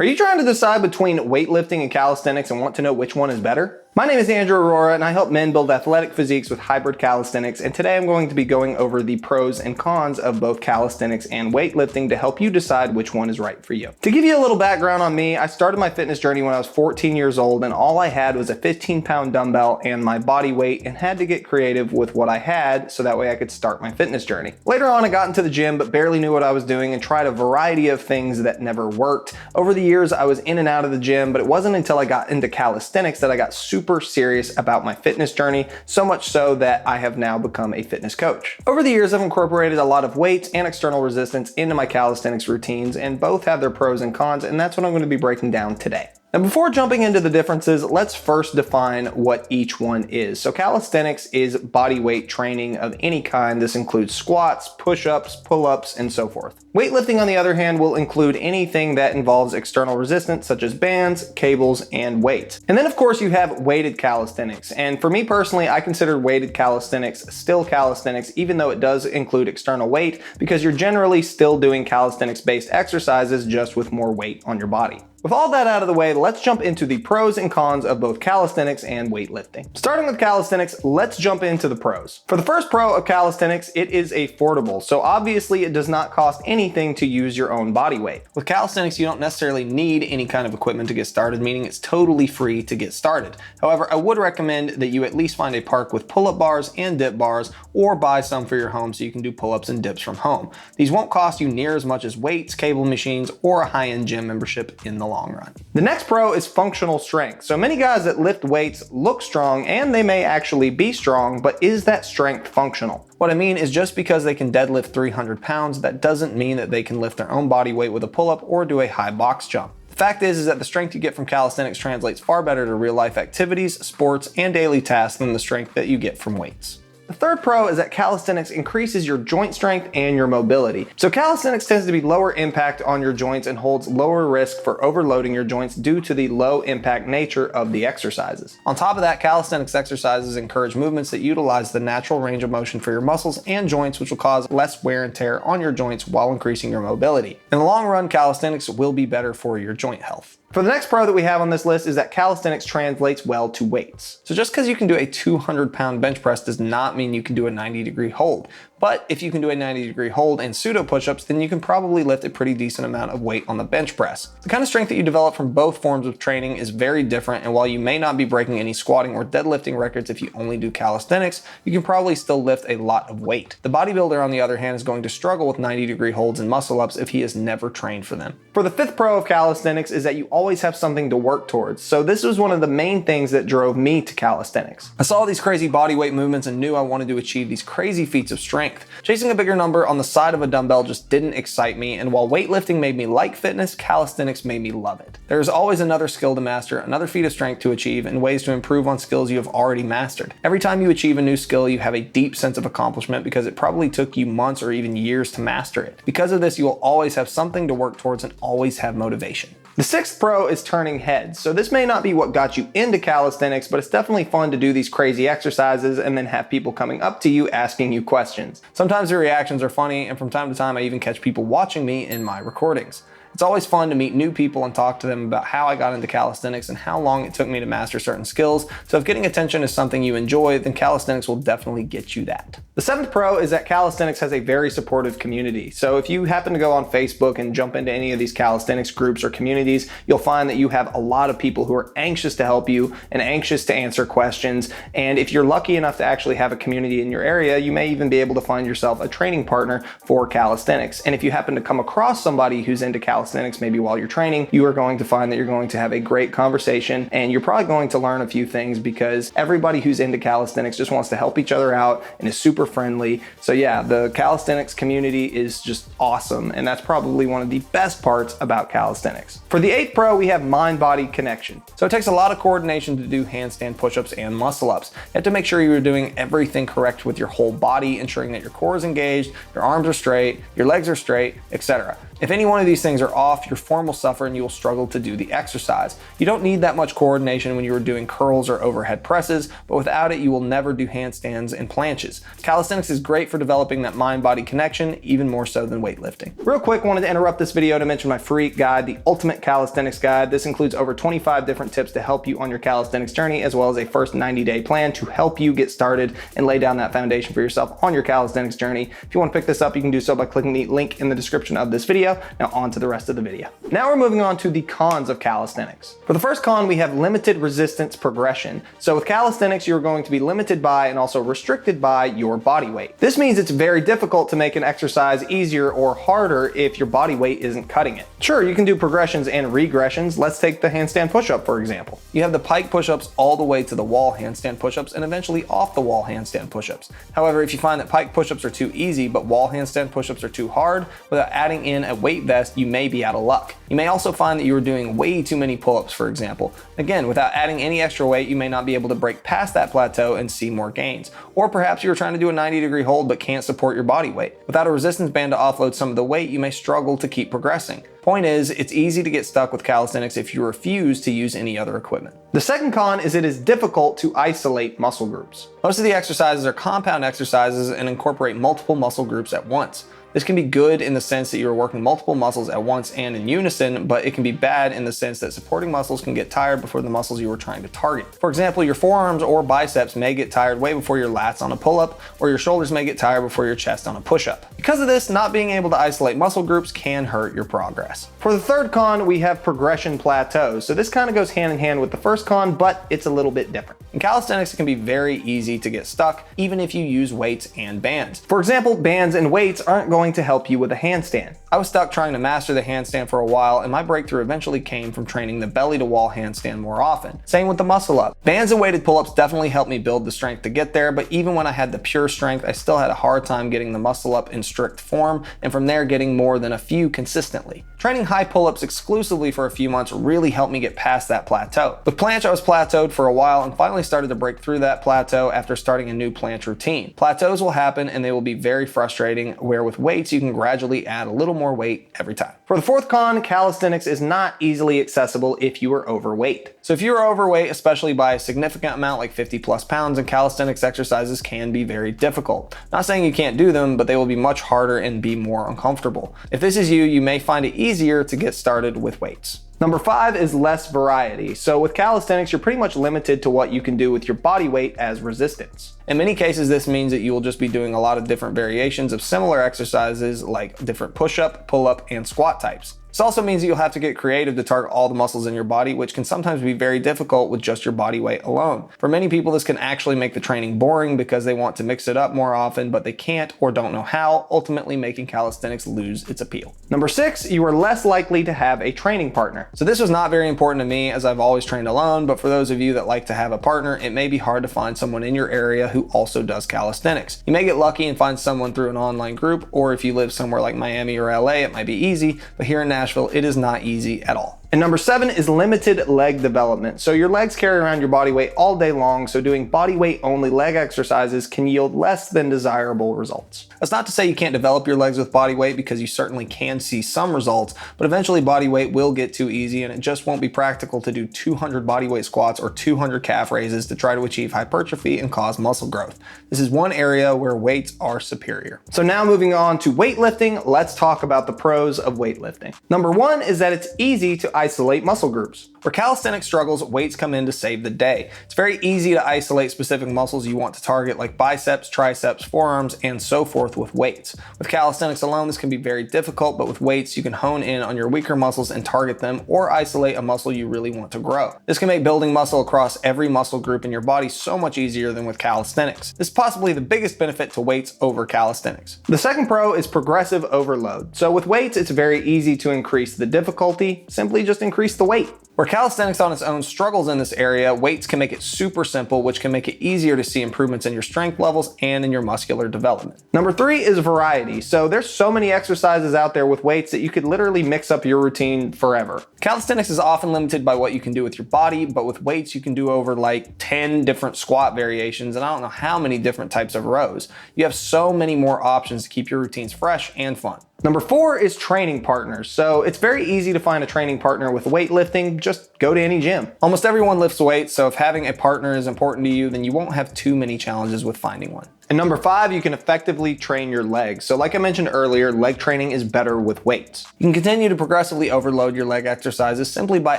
Are you trying to decide between weightlifting and calisthenics and want to know which one is better? My name is Andrew Aurora and I help men build athletic physiques with hybrid calisthenics, and today I'm going to be going over the pros and cons of both calisthenics and weightlifting to help you decide which one is right for you. To give you a little background on me, I started my fitness journey when I was 14 years old and all I had was a 15-pound dumbbell and my body weight and had to get creative with what I had so that way I could start my fitness journey. Later on I got into the gym but barely knew what I was doing and tried a variety of things that never worked. Over the years I was in and out of the gym, but it wasn't until I got into calisthenics that I got super serious about my fitness journey, so much so that I have now become a fitness coach. Over the years, I've incorporated a lot of weights and external resistance into my calisthenics routines, and both have their pros and cons, and that's what I'm going to be breaking down today. Now, before jumping into the differences, let's first define what each one is. So calisthenics is body weight training of any kind. This includes squats, push-ups, pull-ups, and so forth. Weightlifting, on the other hand, will include anything that involves external resistance, such as bands, cables, and weights. And then, of course, you have weighted calisthenics. And for me personally, I consider weighted calisthenics still calisthenics, even though it does include external weight, because you're generally still doing calisthenics-based exercises just with more weight on your body. With all that out of the way, let's jump into the pros and cons of both calisthenics and weightlifting. Starting with calisthenics, let's jump into the pros. For the first pro of calisthenics, it is affordable. So obviously it does not cost anything to use your own body weight. With calisthenics, you don't necessarily need any kind of equipment to get started, meaning it's totally free to get started. However, I would recommend that you at least find a park with pull-up bars and dip bars, or buy some for your home so you can do pull-ups and dips from home. These won't cost you near as much as weights, cable machines, or a high-end gym membership in the long run. The next pro is functional strength. So many guys that lift weights look strong and they may actually be strong, but is that strength functional? What I mean is just because they can deadlift 300 pounds, that doesn't mean that they can lift their own body weight with a pull-up or do a high box jump. The fact is that the strength you get from calisthenics translates far better to real life activities, sports, and daily tasks than the strength that you get from weights. The third pro is that calisthenics increases your joint strength and your mobility. So calisthenics tends to be lower impact on your joints and holds lower risk for overloading your joints due to the low impact nature of the exercises. On top of that, calisthenics exercises encourage movements that utilize the natural range of motion for your muscles and joints, which will cause less wear and tear on your joints while increasing your mobility. In the long run, calisthenics will be better for your joint health. For the next pro that we have on this list is that calisthenics translates well to weights. So just because you can do a 200-pound bench press does not mean you can do a 90-degree hold. But if you can do a 90-degree hold and pseudo push-ups, then you can probably lift a pretty decent amount of weight on the bench press. The kind of strength that you develop from both forms of training is very different, and while you may not be breaking any squatting or deadlifting records if you only do calisthenics, you can probably still lift a lot of weight. The bodybuilder, on the other hand, is going to struggle with 90-degree holds and muscle-ups if he has never trained for them. For the fifth pro of calisthenics is that you always have something to work towards. So this was one of the main things that drove me to calisthenics. I saw these crazy body weight movements and knew I wanted to achieve these crazy feats of strength. Chasing a bigger number on the side of a dumbbell just didn't excite me, and while weightlifting made me like fitness, calisthenics made me love it. There's always another skill to master, another feat of strength to achieve, and ways to improve on skills you have already mastered. Every time you achieve a new skill, you have a deep sense of accomplishment because it probably took you months or even years to master it. Because of this, you will always have something to work towards and always have motivation. The sixth pro is turning heads. So this may not be what got you into calisthenics, but it's definitely fun to do these crazy exercises and then have people coming up to you asking you questions. Sometimes the reactions are funny, and from time to time I even catch people watching me in my recordings. It's always fun to meet new people and talk to them about how I got into calisthenics and how long it took me to master certain skills. So if getting attention is something you enjoy, then calisthenics will definitely get you that. The seventh pro is that calisthenics has a very supportive community. So if you happen to go on Facebook and jump into any of these calisthenics groups or communities, you'll find that you have a lot of people who are anxious to help you and anxious to answer questions. And if you're lucky enough to actually have a community in your area, you may even be able to find yourself a training partner for calisthenics. And if you happen to come across somebody who's into calisthenics, maybe while you're training, you are going to find that you're going to have a great conversation, and you're probably going to learn a few things because everybody who's into calisthenics just wants to help each other out and is super friendly. So yeah, the calisthenics community is just awesome, and that's probably one of the best parts about calisthenics. For the eighth pro, we have mind-body connection. So it takes a lot of coordination to do handstand push-ups and muscle-ups. You have to make sure you're doing everything correct with your whole body, ensuring that your core is engaged, your arms are straight, your legs are straight, etc. If any one of these things are are off, your form will suffer and you will struggle to do the exercise. You don't need that much coordination when you are doing curls or overhead presses, but without it, you will never do handstands and planches. Calisthenics is great for developing that mind-body connection, even more so than weightlifting. Real quick, wanted to interrupt this video to mention my free guide, the Ultimate Calisthenics Guide. This includes over 25 different tips to help you on your calisthenics journey, as well as a first 90-day plan to help you get started and lay down that foundation for yourself on your calisthenics journey. If you want to pick this up, you can do so by clicking the link in the description of this video. Now on to the rest of the video. Now we're moving on to the cons of calisthenics. For the first con, we have limited resistance progression. So with calisthenics, you're going to be limited by and also restricted by your body weight. This means it's very difficult to make an exercise easier or harder if your body weight isn't cutting it. Sure, you can do progressions and regressions. Let's take the handstand push-up, for example. You have the pike push-ups all the way to the wall handstand push-ups and eventually off the wall handstand push-ups. However, if you find that pike push-ups are too easy, but wall handstand push-ups are too hard, without adding in a weight vest, you may be out of luck. You may also find that you are doing way too many pull-ups, for example. Again, without adding any extra weight, you may not be able to break past that plateau and see more gains. Or perhaps you're trying to do a 90-degree hold but can't support your body weight. Without a resistance band to offload some of the weight, you may struggle to keep progressing. Point is, it's easy to get stuck with calisthenics if you refuse to use any other equipment. The second con is it is difficult to isolate muscle groups. Most of the exercises are compound exercises and incorporate multiple muscle groups at once. This can be good in the sense that you're working multiple muscles at once and in unison, but it can be bad in the sense that supporting muscles can get tired before the muscles you are trying to target. For example, your forearms or biceps may get tired way before your lats on a pull-up, or your shoulders may get tired before your chest on a push-up. Because of this, not being able to isolate muscle groups can hurt your progress. For the third con, we have progression plateaus. So this kind of goes hand in hand with the first con, but it's a little bit different. In calisthenics, it can be very easy to get stuck, even if you use weights and bands. For example, bands and weights aren't going to help you with a handstand. I was stuck trying to master the handstand for a while, and my breakthrough eventually came from training the belly to wall handstand more often. Same with the muscle up. Bands and weighted pull-ups definitely helped me build the strength to get there, but even when I had the pure strength, I still had a hard time getting the muscle up in strict form, and from there getting more than a few consistently. Training high pull-ups exclusively for a few months really helped me get past that plateau. With planche, I was plateaued for a while and finally started to break through that plateau after starting a new planche routine. Plateaus will happen and they will be very frustrating, where with weights you can gradually add a little more weight every time. For the fourth con, calisthenics is not easily accessible if you are overweight. So if you are overweight, especially by a significant amount like 50 plus pounds, and calisthenics exercises can be very difficult. Not saying you can't do them, but they will be much harder and be more uncomfortable. If this is you, you may find it easier to get started with weights. Number 5 is less variety. So with calisthenics, you're pretty much limited to what you can do with your body weight as resistance. In many cases, this means that you will just be doing a lot of different variations of similar exercises like different push-up, pull-up, and squat types. This also means that you'll have to get creative to target all the muscles in your body, which can sometimes be very difficult with just your body weight alone. For many people, this can actually make the training boring because they want to mix it up more often, but they can't or don't know how, ultimately making calisthenics lose its appeal. Number 6, you are less likely to have a training partner. So this was not very important to me, as I've always trained alone, but for those of you that like to have a partner, it may be hard to find someone in your area who also does calisthenics. You may get lucky and find someone through an online group, or if you live somewhere like Miami or LA, it might be easy, but here in Nashville, it is not easy at all. And number 7 is limited leg development. So your legs carry around your body weight all day long, so doing body weight only leg exercises can yield less than desirable results. That's not to say you can't develop your legs with body weight, because you certainly can see some results, but eventually body weight will get too easy and it just won't be practical to do 200 body weight squats or 200 calf raises to try to achieve hypertrophy and cause muscle growth. This is one area where weights are superior. So now moving on to weightlifting, let's talk about the pros of weightlifting. Number 1 is that it's easy to isolate muscle groups. Where calisthenics struggles, weights come in to save the day. It's very easy to isolate specific muscles you want to target, like biceps, triceps, forearms, and so forth with weights. With calisthenics alone, this can be very difficult, but with weights, you can hone in on your weaker muscles and target them, or isolate a muscle you really want to grow. This can make building muscle across every muscle group in your body so much easier than with calisthenics. This is possibly the biggest benefit to weights over calisthenics. The second pro is progressive overload. So with weights, it's very easy to increase the difficulty, simply just increase the weight. Where calisthenics on its own struggles in this area, weights can make it super simple, which can make it easier to see improvements in your strength levels and in your muscular development. Number 3 is variety. So there's so many exercises out there with weights that you could literally mix up your routine forever. Calisthenics is often limited by what you can do with your body, but with weights you can do over like 10 different squat variations and I don't know how many different types of rows. You have so many more options to keep your routines fresh and fun. Number 4 is training partners. So it's very easy to find a training partner with weightlifting. Just go to any gym. Almost everyone lifts weights, so if having a partner is important to you, then you won't have too many challenges with finding one. And number 5, you can effectively train your legs. So like I mentioned earlier, leg training is better with weights. You can continue to progressively overload your leg exercises simply by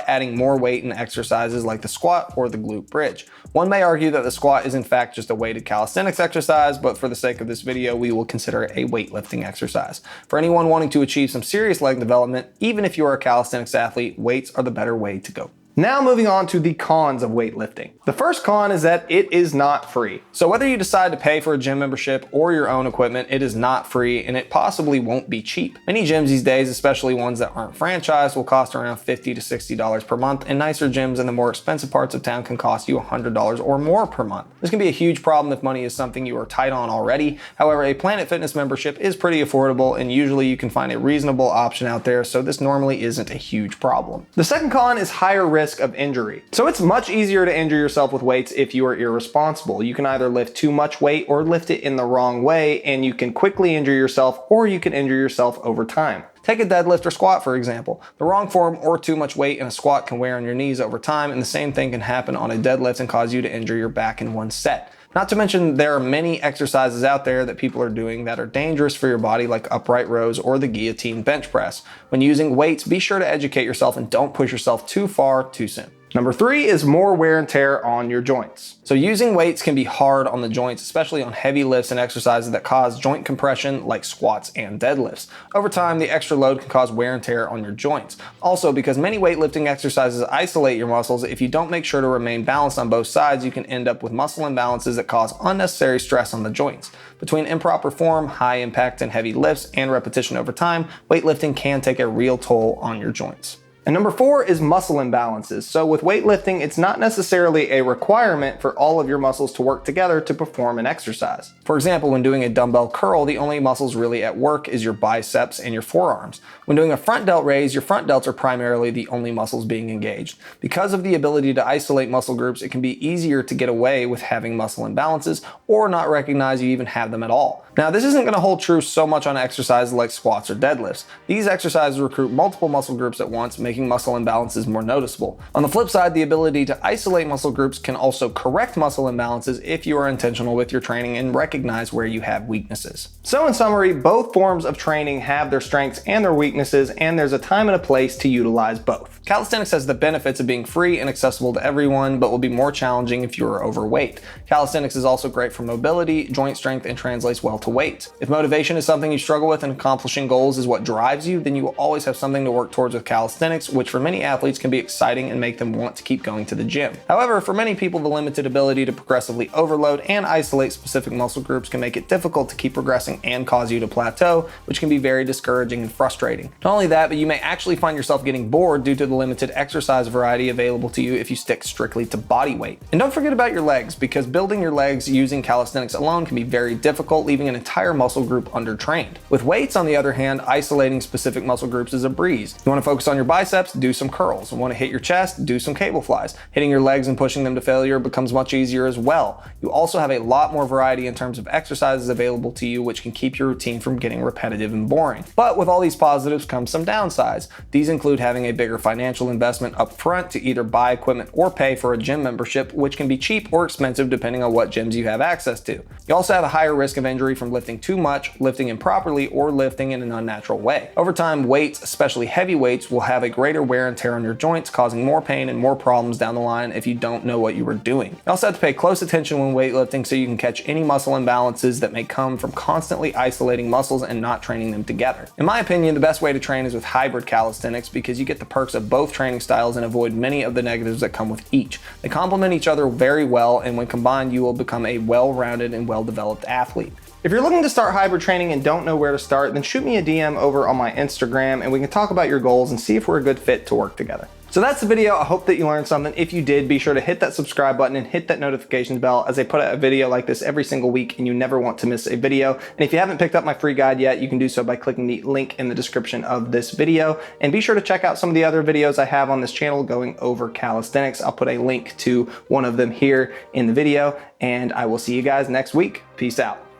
adding more weight in exercises like the squat or the glute bridge. One may argue that the squat is in fact just a weighted calisthenics exercise, but for the sake of this video, we will consider it a weightlifting exercise. For anyone wanting to achieve some serious leg development, even if you are a calisthenics athlete, weights are the better way to go. Now moving on to the cons of weightlifting. The first con is that it is not free. So whether you decide to pay for a gym membership or your own equipment, it is not free and it possibly won't be cheap. Many gyms these days, especially ones that aren't franchised, will cost around $50 to $60 per month, and nicer gyms in the more expensive parts of town can cost you $100 or more per month. This can be a huge problem if money is something you are tight on already. However, a Planet Fitness membership is pretty affordable and usually you can find a reasonable option out there, so this normally isn't a huge problem. The second con is higher risk of injury. So it's much easier to injure yourself with weights if you are irresponsible. You can either lift too much weight or lift it in the wrong way, and you can quickly injure yourself, or you can injure yourself over time. Take a deadlift or squat, for example. The wrong form or too much weight in a squat can wear on your knees over time, and the same thing can happen on a deadlift and cause you to injure your back in one set. Not to mention, there are many exercises out there that people are doing that are dangerous for your body, like upright rows or the guillotine bench press. When using weights, be sure to educate yourself and don't push yourself too far too soon. Number 3 is more wear and tear on your joints. So using weights can be hard on the joints, especially on heavy lifts and exercises that cause joint compression like squats and deadlifts. Over time, the extra load can cause wear and tear on your joints. Also, because many weightlifting exercises isolate your muscles, if you don't make sure to remain balanced on both sides, you can end up with muscle imbalances that cause unnecessary stress on the joints. Between improper form, high impact and heavy lifts, and repetition over time, weightlifting can take a real toll on your joints. And number 4 is muscle imbalances. So with weightlifting, it's not necessarily a requirement for all of your muscles to work together to perform an exercise. For example, when doing a dumbbell curl, the only muscles really at work is your biceps and your forearms. When doing a front delt raise, your front delts are primarily the only muscles being engaged. Because of the ability to isolate muscle groups, it can be easier to get away with having muscle imbalances or not recognize you even have them at all. Now, this isn't going to hold true so much on exercises like squats or deadlifts. These exercises recruit multiple muscle groups at once, making muscle imbalances more noticeable. On the flip side, the ability to isolate muscle groups can also correct muscle imbalances if you are intentional with your training and recognize where you have weaknesses. So in summary, both forms of training have their strengths and their weaknesses, and there's a time and a place to utilize both. Calisthenics has the benefits of being free and accessible to everyone, but will be more challenging if you are overweight. Calisthenics is also great for mobility, joint strength, and translates well to weight. If motivation is something you struggle with and accomplishing goals is what drives you, then you will always have something to work towards with calisthenics, which for many athletes can be exciting and make them want to keep going to the gym. However, for many people, the limited ability to progressively overload and isolate specific muscle groups can make it difficult to keep progressing and cause you to plateau, which can be very discouraging and frustrating. Not only that, but you may actually find yourself getting bored due to the limited exercise variety available to you if you stick strictly to body weight. And don't forget about your legs, because building your legs using calisthenics alone can be very difficult, leaving an entire muscle group undertrained. With weights, on the other hand, isolating specific muscle groups is a breeze. You want to focus on your biceps? Do some curls. You want to hit your chest? Do some cable flies. Hitting your legs and pushing them to failure becomes much easier as well. You also have a lot more variety in terms of exercises available to you, which can keep your routine from getting repetitive and boring. But with all these positives come some downsides. These include having a bigger financial investment up front to either buy equipment or pay for a gym membership, which can be cheap or expensive depending on what gyms you have access to. You also have a higher risk of injury from lifting too much, lifting improperly, or lifting in an unnatural way. Over time, weights, especially heavy weights, will have a greater wear and tear on your joints, causing more pain and more problems down the line if you don't know what you were doing. You also have to pay close attention when weightlifting so you can catch any muscle imbalances that may come from constantly isolating muscles and not training them together. In my opinion, the best way to train is with hybrid calisthenics, because you get the perks of both training styles and avoid many of the negatives that come with each. They complement each other very well, and when combined, you will become a well-rounded and well-developed athlete. If you're looking to start hybrid training and don't know where to start, then shoot me a DM over on my Instagram and we can talk about your goals and see if we're a good fit to work together. So that's the video. I hope that you learned something. If you did, be sure to hit that subscribe button and hit that notifications bell, as I put out a video like this every single week and you never want to miss a video. And if you haven't picked up my free guide yet, you can do so by clicking the link in the description of this video. And be sure to check out some of the other videos I have on this channel going over calisthenics. I'll put a link to one of them here in the video, and I will see you guys next week. Peace out.